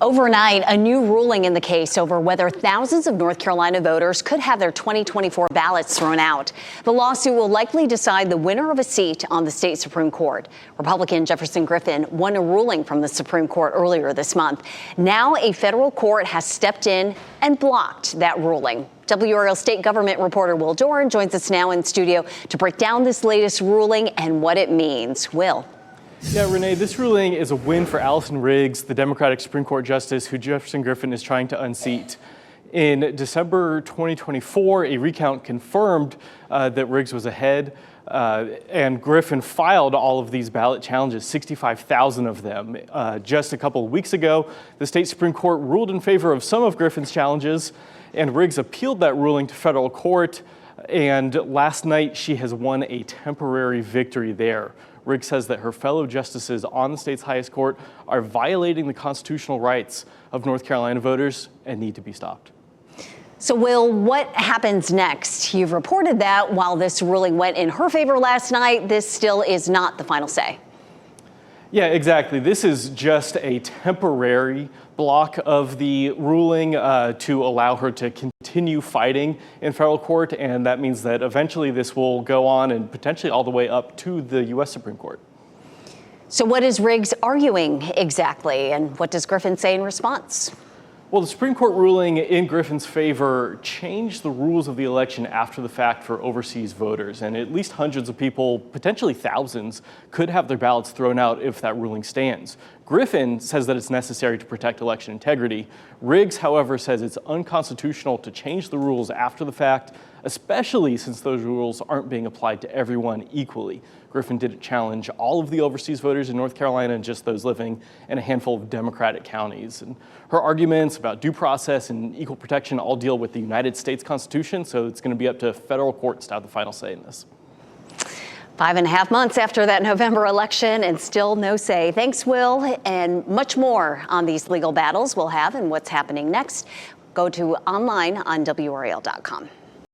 Overnight, a new ruling in the case over whether thousands of North Carolina voters could have their 2024 ballots thrown out. The lawsuit will likely decide the winner of a seat on the state Supreme Court. Republican Jefferson Griffin won a ruling from the Supreme Court earlier this month. Now a federal court has stepped in and blocked that ruling. WRAL state government reporter Will Doran joins us now in studio to break down this latest ruling and what it means. Will. Yeah, Renee, this ruling is a win for Allison Riggs, the Democratic Supreme Court justice who Jefferson Griffin is trying to unseat. In December 2024, a recount confirmed that Riggs was ahead, and Griffin filed all of these ballot challenges, 65,000 of them. Just a couple of weeks ago, the state Supreme Court ruled in favor of some of Griffin's challenges, and Riggs appealed that ruling to federal court. And last night, she has won a temporary victory there. Riggs says that her fellow justices on the state's highest court are violating the constitutional rights of North Carolina voters and need to be stopped. So, Will, what happens next? You've reported that while this ruling went in her favor last night, this still is not the final say. Yeah, exactly. This is just a temporary block of the ruling to allow her to continue fighting in federal court, and that means that eventually this will go on and potentially all the way up to the U.S. Supreme Court. So what is Riggs arguing exactly, and what does Griffin say in response? Well, the Supreme Court ruling in Griffin's favor changed the rules of the election after the fact for overseas voters, and at least hundreds of people, potentially thousands, could have their ballots thrown out if that ruling stands. Griffin says that it's necessary to protect election integrity. Riggs, however, says it's unconstitutional to change the rules after the fact, especially since those rules aren't being applied to everyone equally. Griffin didn't challenge all of the overseas voters in North Carolina, and just those living in a handful of Democratic counties. And her arguments about due process and equal protection all deal with the United States Constitution, so it's going to be up to federal courts to have the final say in this. 5.5 months after that November election and still no say. Thanks, Will, and much more on these legal battles we'll have and what's happening next. Go to online on WRAL.com.